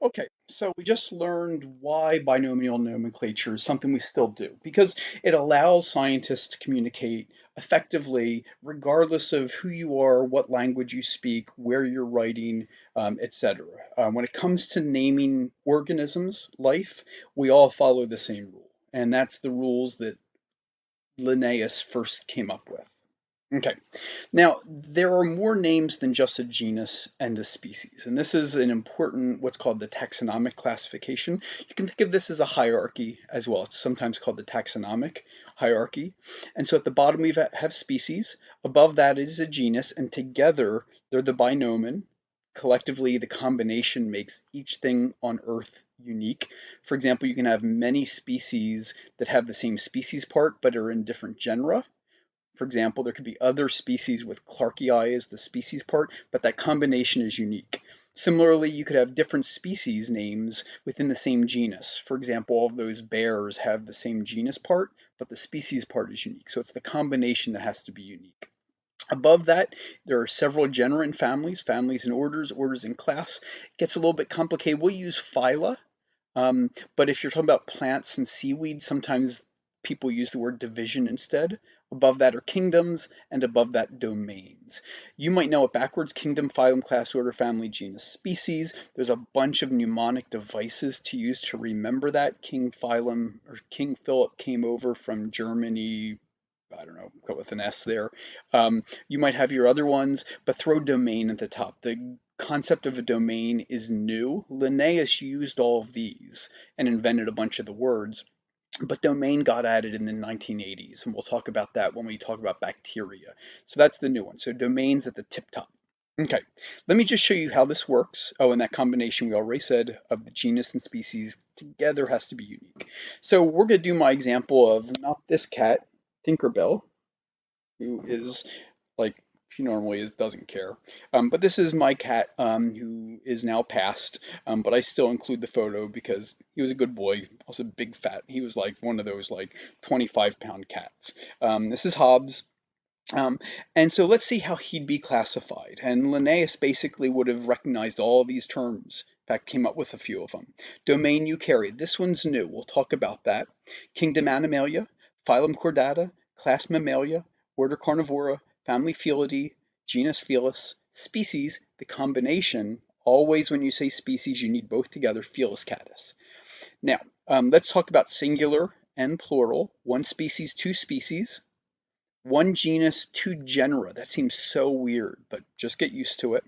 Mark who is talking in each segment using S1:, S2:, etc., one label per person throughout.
S1: Okay, so we just learned why binomial nomenclature is something we still do because it allows scientists to communicate effectively regardless of who you are, what language you speak, where you're writing, etc. When it comes to naming organisms, life, we all follow the same rule, and that's the rules that Linnaeus first came up with. Okay. Now, there are more names than just a genus and a species, and this is an important what's called the taxonomic classification. You can think of this as a hierarchy as well. It's sometimes called the taxonomic hierarchy. And so at the bottom we have species, above that is a genus, and together they're the binomen. Collectively, the combination makes each thing on Earth unique. For example, you can have many species that have the same species part but are in different genera. For example, there could be other species with Clarkii as the species part, but that combination is unique. Similarly, you could have different species names within the same genus. For example, all of those bears have the same genus part, but the species part is unique. So it's the combination that has to be unique. Above that, there are several genera and families, families and orders, orders and class. It gets a little bit complicated. We'll use phyla, but if you're talking about plants and seaweeds, sometimes people use the word division instead. Above that are kingdoms, and above that, domains. You might know it backwards: kingdom, phylum, class, order, family, genus, species. There's a bunch of mnemonic devices to use to remember that. King Philip or King Philip came over from Germany. I don't know, go with an S there. You might have your other ones, but throw domain at the top. The concept of a domain is new. Linnaeus used all of these and invented a bunch of the words, but domain got added in the 1980s, and we'll talk about that when we talk about bacteria. So that's the new one. So domains at the tip top. Okay, let me just show you how this works. Oh, and that combination we already said of the genus and species together has to be unique. So we're going to do my example of not this cat, Tinkerbell, who is like she normally is, doesn't care. But this is my cat, who is now passed, but I still include the photo because he was a good boy, also big fat. He was like one of those like 25-pound cats. This is Hobbes. Um, and so let's see how he'd be classified. And Linnaeus basically would have recognized all these terms. In fact, came up with a few of them. Domain eukaryote. This one's new. We'll talk about that. Kingdom Animalia, phylum Chordata, class Mammalia, order Carnivora, family Felidae, genus Felis, species, the combination. Always when you say species, you need both together, Felis catus. Now, let's talk about singular and plural. One species, two species. One genus, two genera. That seems so weird, but just get used to it.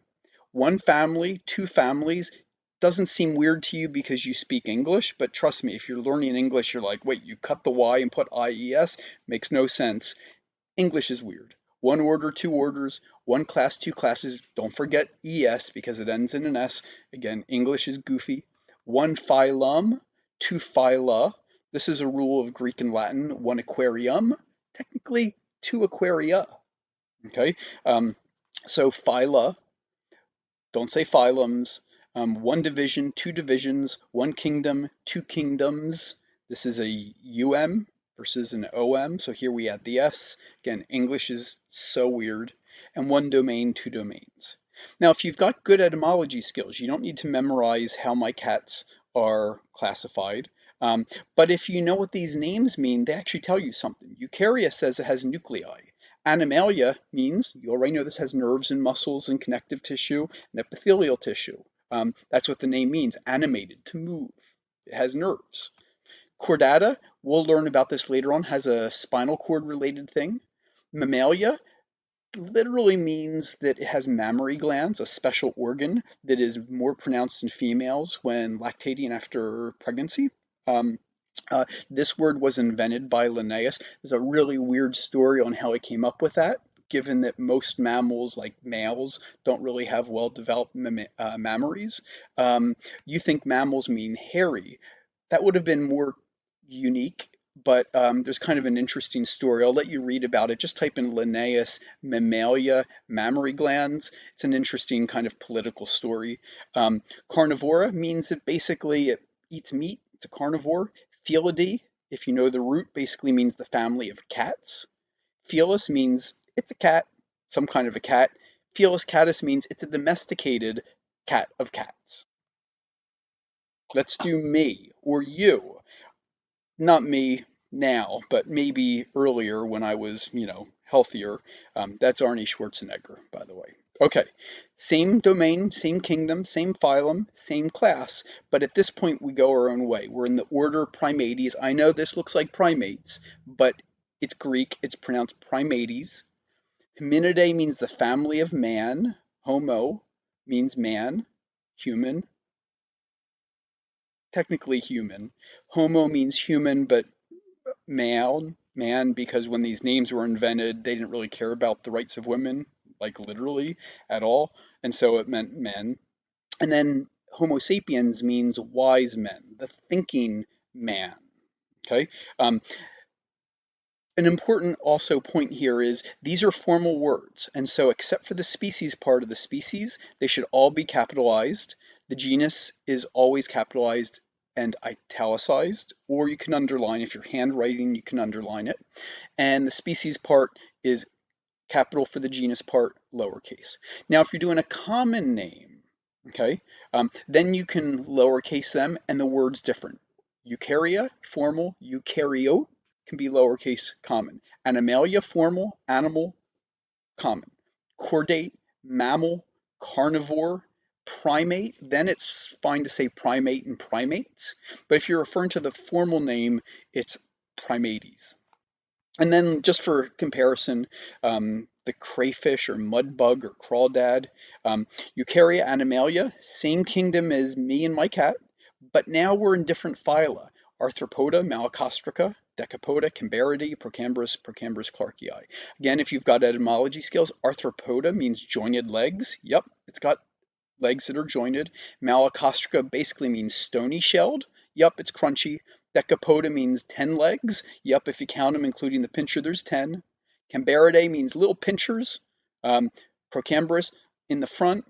S1: One family, two families. Doesn't seem weird to you because you speak English, but trust me, if you're learning English, you're like, wait, you cut the Y and put IES? Makes no sense. English is weird. One order, two orders, one class, two classes. Don't forget ES because it ends in an S. Again, English is goofy. One phylum, two phyla. This is a rule of Greek and Latin. One aquarium, technically two aquaria. Okay, so phyla, don't say phylums. One division, two divisions, one kingdom, two kingdoms. This is a UM versus an OM. So here we add the S. Again, English is so weird. And one domain, two domains. Now, if you've got good etymology skills, you don't need to memorize how my cats are classified. Um, but if you know what these names mean, they actually tell you something. Eukarya says it has nuclei. Animalia means, you already know this, has nerves and muscles and connective tissue and epithelial tissue. That's what the name means, animated, to move. It has nerves. Chordata, we'll learn about this later on, has a spinal cord related thing. Mammalia literally means that it has mammary glands, a special organ that is more pronounced in females when lactating after pregnancy. Um, this word was invented by Linnaeus. There's a really weird story on how he came up with that, given that most mammals, like males, don't really have well-developed mammaries. You think mammals mean hairy. That would have been more unique, but there's kind of an interesting story. I'll let you read about it. Just type in Linnaeus mammalia mammary glands. It's an interesting kind of political story. Carnivora means that basically it eats meat. It's a carnivore. Felidae, if you know the root, basically means the family of cats. Felis means it's a cat, some kind of a cat. Felis catus means it's a domesticated cat of cats. Let's do me or you. Not me now, but maybe earlier when I was, healthier. That's Arnie Schwarzenegger, by the way. Okay, same domain, same kingdom, same phylum, same class, but at this point we go our own way. We're in the order Primates. I know this looks like primates, but it's Greek. It's pronounced Primates. Hominidae means the family of man. Homo means man, human, technically human. Homo means human, but man, because when these names were invented, they didn't really care about the rights of women, like literally at all, and so it meant men. And then Homo sapiens means wise men, the thinking man. Okay. Um, an important also point here is these are formal words, and so except for the species part of the species, they should all be capitalized. The genus is always capitalized and italicized, or you can underline. If you're handwriting, you can underline it. And the species part is capital for the genus part, lowercase. Now, if you're doing a common name, okay, then you can lowercase them and the word's different. Eukarya, formal, eukaryote can be lowercase common. Animalia, formal, animal, common. Chordate, mammal, carnivore, primate, then it's fine to say primate and primates. But if you're referring to the formal name, it's primates. And then just for comparison, the crayfish or mud bug or crawdad, Eukarya animalia, same kingdom as me and my cat, but now we're in different phyla. Arthropoda, Malacostraca, Decapoda, Cambaridae, Procambrus clarkii. Again, if you've got etymology skills, arthropoda means jointed legs. Yep, it's got legs that are jointed. Malacostraca basically means stony shelled. Yup, it's crunchy. Decapoda means 10 legs. Yup, if you count them, including the pincher, there's 10. Cambaridae means little pinchers. Um, Procambrus in the front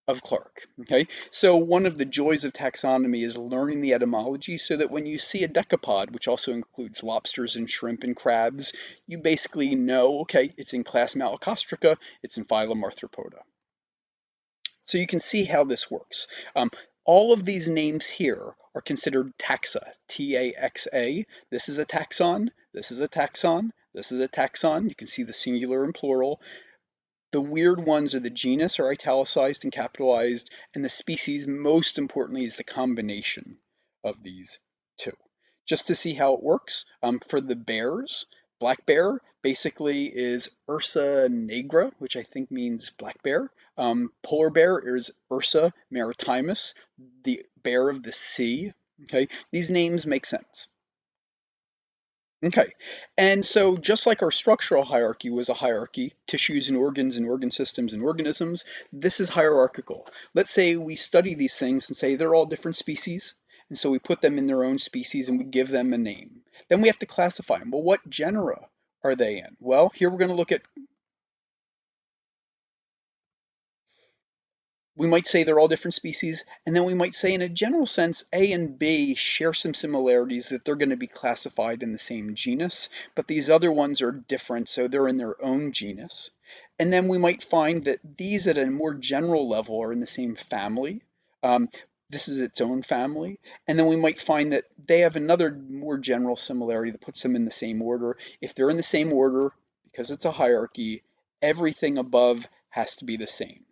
S1: of Clark. Okay, so one of the joys of taxonomy is learning the etymology so that when you see a decapod, which also includes lobsters and shrimp and crabs, you basically know, okay, it's in class Malacostraca, it's in phylum Arthropoda. So you can see how this works. All of these names here are considered taxa, T-A-X-A. This is a taxon, this is a taxon, this is a taxon. You can see the singular and plural. The weird ones are the genus are italicized and capitalized, and the species, most importantly, is the combination of these two. Just to see how it works, for the bears, black bear basically is Ursa nigra, which I think means black bear. Polar bear is Ursa maritimus, the bear of the sea. Okay, these names make sense. Okay, and so just like our structural hierarchy was a hierarchy, tissues and organ systems and organisms, this is hierarchical. Let's say we study these things and say they're all different species, and so we put them in their own species and we give them a name. Then we have to classify them. Well, what genera are they in? Well, here we're going to look at we might say they're all different species, and then we might say, in a general sense, A and B share some similarities that they're going to be classified in the same genus, but these other ones are different, so they're in their own genus. And then we might find that these at a more general level are in the same family. Um, this is its own family. And then we might find that they have another more general similarity that puts them in the same order. If they're in the same order, because it's a hierarchy, everything above has to be the same.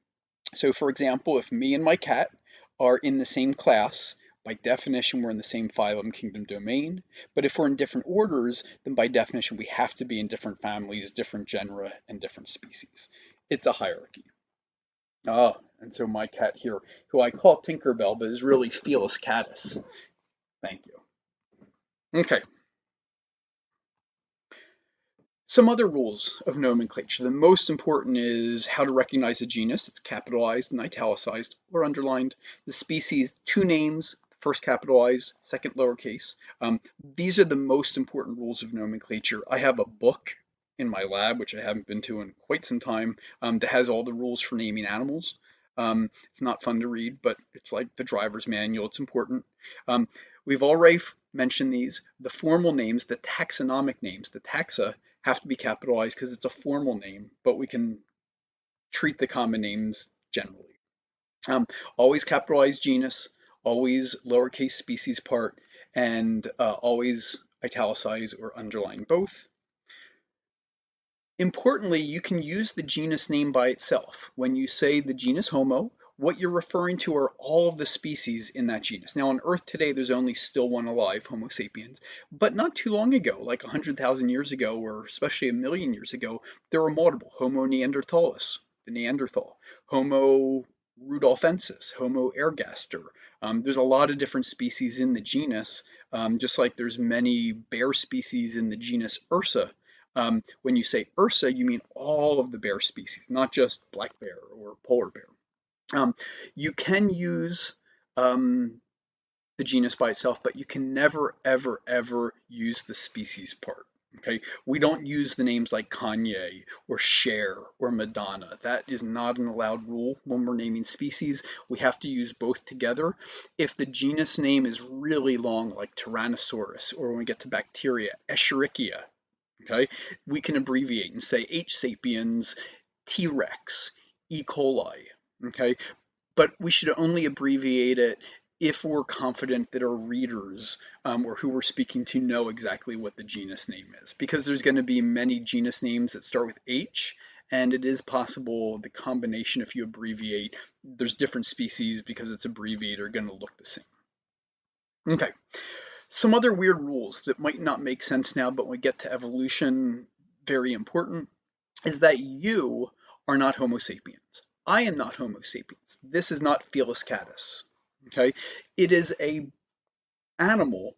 S1: So for example, if me and my cat are in the same class, by definition, we're in the same phylum, kingdom, domain. But if we're in different orders, then by definition, we have to be in different families, different genera, and different species. It's a hierarchy. Ah, and so my cat here, who I call Tinkerbell, but is really Felis catus. Thank you. Okay, some other rules of nomenclature. The most important is how to recognize a genus. It's capitalized and italicized or underlined. The species, two names, first capitalized, second lowercase. These are the most important rules of nomenclature. I have a book in my lab, which I haven't been to in quite some time, that has all the rules for naming animals. It's not fun to read, but it's like the driver's manual. It's important. We've already mentioned these. The formal names, the taxonomic names, the taxa, have to be capitalized because it's a formal name, but we can treat the common names generally. Always capitalize genus, always lowercase species part, and always italicize or underline both. Importantly, you can use the genus name by itself. When you say the genus Homo, what you're referring to are all of the species in that genus. Now, on Earth today, there's only still one alive, Homo sapiens, but not too long ago, like 100,000 years ago, or especially a million years ago, there were multiple. Homo neanderthalis, the Neanderthal, Homo rudolfensis, Homo ergaster. There's a lot of different species in the genus, just like there's many bear species in the genus Ursa. When you say Ursa, you mean all of the bear species, not just black bear or polar bear. You can use the genus by itself, but you can never, ever, ever use the species part. Okay, we don't use the names like Kanye or Cher or Madonna. That is not an allowed rule when we're naming species. We have to use both together. If the genus name is really long, like Tyrannosaurus, or when we get to bacteria, Escherichia, okay, we can abbreviate and say H. sapiens, T. rex, E. coli, okay, but we should only abbreviate it if we're confident that our readers or who we're speaking to know exactly what the genus name is, because there's going to be many genus names that start with H, and it is possible the combination, if you abbreviate, there's different species because it's abbreviated are going to look the same. Okay, some other weird rules that might not make sense now, but when we get to evolution, very important, is that you are not Homo sapiens. I am not Homo sapiens. This is not Felis catus. Okay, it is a animal,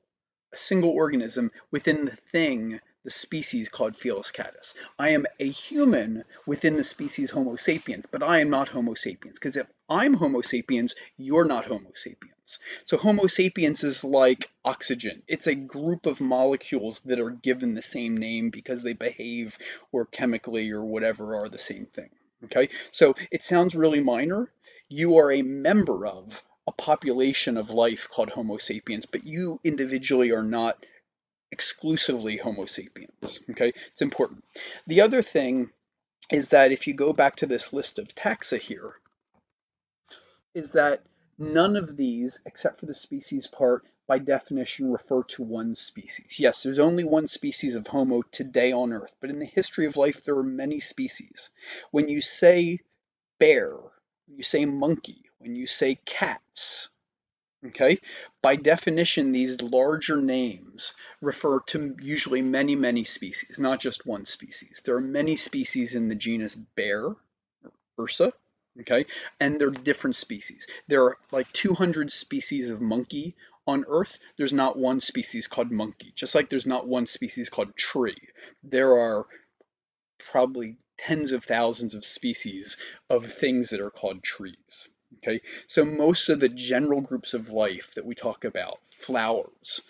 S1: a single organism within the thing, the species called Felis catus. I am a human within the species Homo sapiens, but I am not Homo sapiens, because if I'm Homo sapiens, you're not Homo sapiens. So Homo sapiens is like oxygen. It's a group of molecules that are given the same name because they behave or chemically or whatever are the same thing. Okay, so it sounds really minor. You are a member of a population of life called Homo sapiens, but you individually are not exclusively Homo sapiens. Okay, it's important. The other thing is that if you go back to this list of taxa here, is that none of these, except for the species part, by definition refer to one species. Yes, there's only one species of Homo today on Earth, but in the history of life, there are many species. When you say bear, when you say monkey, when you say cats, okay, by definition, these larger names refer to usually many, many species, not just one species. There are many species in the genus bear, Ursa, okay, and they're different species. There are like 200 species of monkey on Earth. There's not one species called monkey, just like there's not one species called tree. There are probably tens of thousands of species of things that are called trees. Okay, so most of the general groups of life that we talk about, flowers,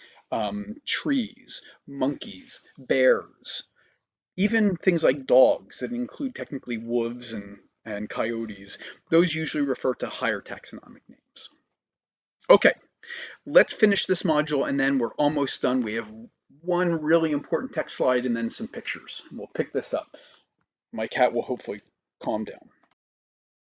S1: trees, monkeys, bears, even things like dogs that include technically wolves and coyotes, those usually refer to higher taxonomic names. Okay, let's finish this module and then we're almost done. We have one really important text slide and then some pictures. We'll pick this up. My cat will hopefully calm down.